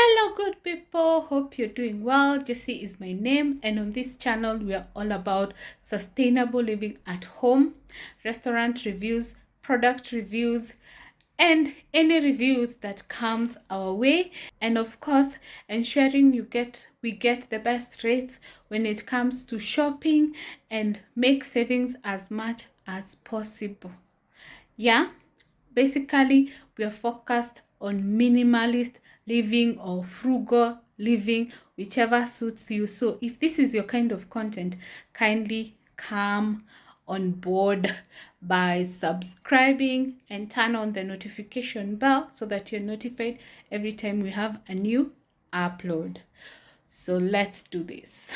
Hello good people, hope you're doing well. Jessie is my name, and on this channel we are all about sustainable living at home, restaurant reviews, product reviews, and any reviews that comes our way, and of course ensuring we get the best rates when it comes to shopping and make savings as much as possible. Yeah, basically we are focused on minimalist living or frugal living, whichever suits you. So if this is your kind of content, kindly come on board by subscribing and turn on the notification bell so that you're notified every time we have a new upload. So let's do this.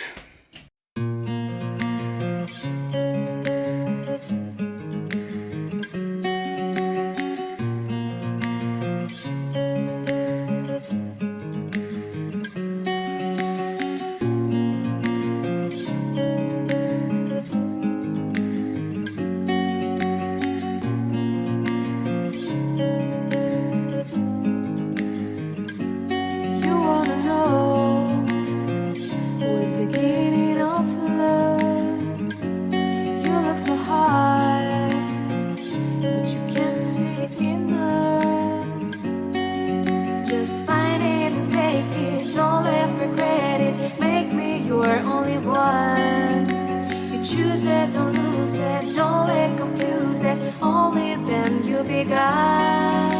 Don't lose it, don't let confuse it. Only then you be God.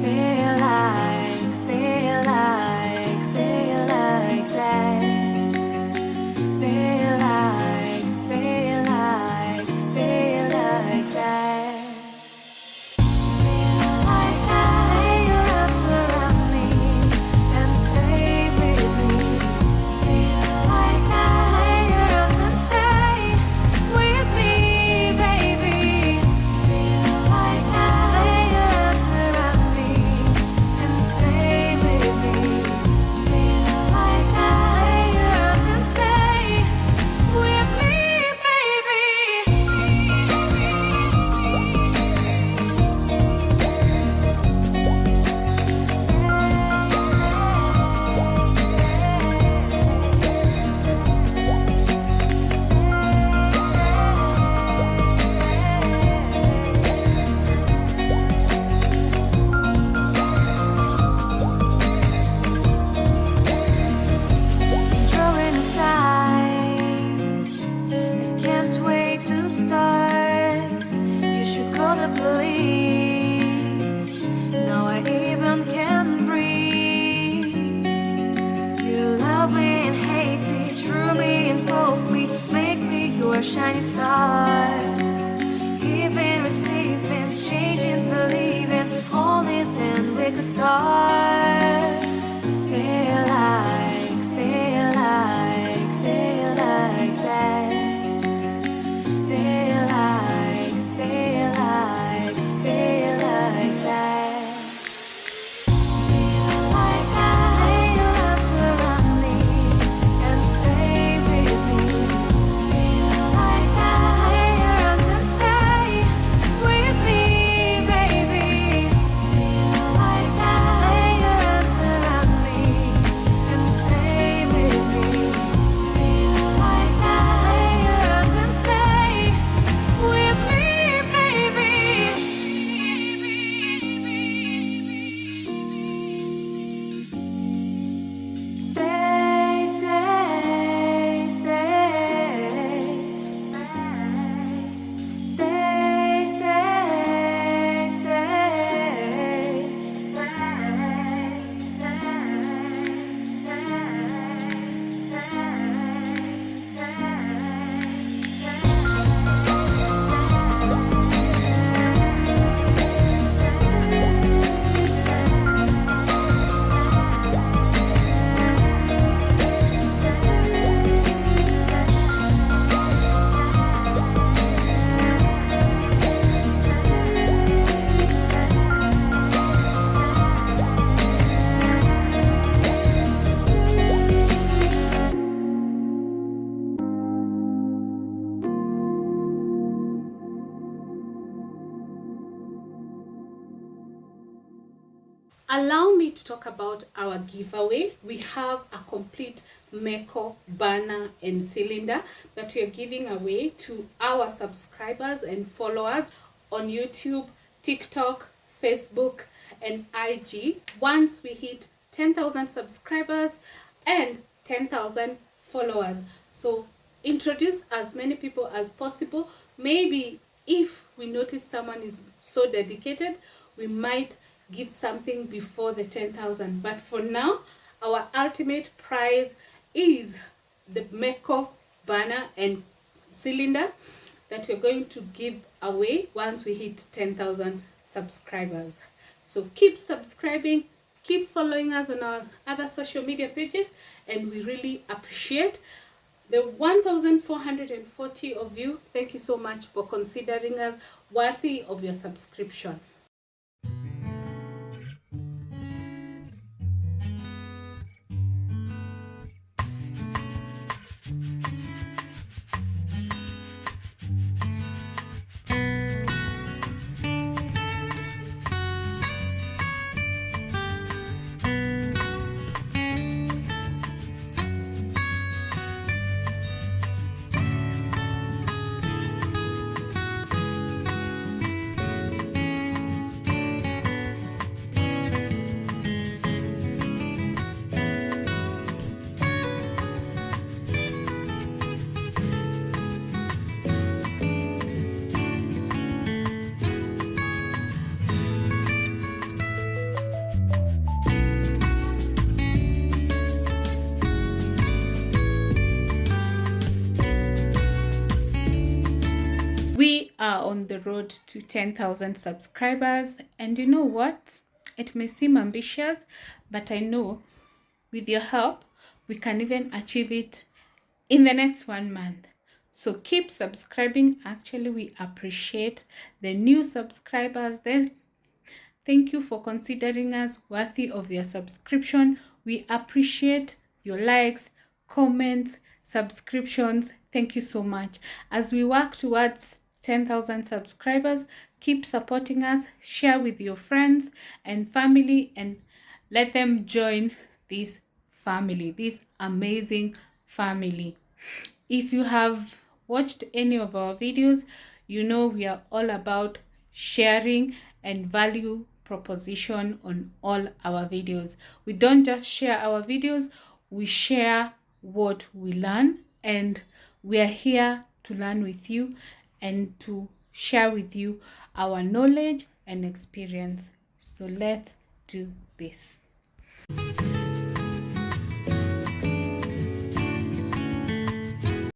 Feel like that. Feel like that. Shining star, giving, receiving, changing, believing. Only then we could start. Feel like that. Feel like that. allow me to talk about our giveaway. We have a complete Meko burner and cylinder that we are giving away to our subscribers and followers on YouTube, TikTok, Facebook, and IG. Once we hit 10,000 subscribers and 10,000 followers. So introduce as many people as possible. Maybe if we notice someone is so dedicated, we might give something before the 10,000. But for now, our ultimate prize is the Meko burner and cylinder that we're going to give away once we hit 10,000 subscribers. So keep subscribing, keep following us on our other social media pages, and we really appreciate the 1,440 of you. Thank you so much for considering us worthy of your subscription. We are on the road to 10,000 subscribers, and you know what? It may seem ambitious, but I know with your help, we can even achieve it in the next 1 month. So keep subscribing. Actually, we appreciate the new subscribers. Thank you for considering us worthy of your subscription. We appreciate your likes, comments, subscriptions. Thank you so much. As we work towards 10,000 subscribers, keep supporting us, share with your friends and family, and let them join this family, this amazing family. If you have watched any of our videos, you know we are all about sharing and value proposition on all our videos. We don't just share our videos, we share what we learn, and we are here to learn with you and to share with you our knowledge and experience. So let's do this.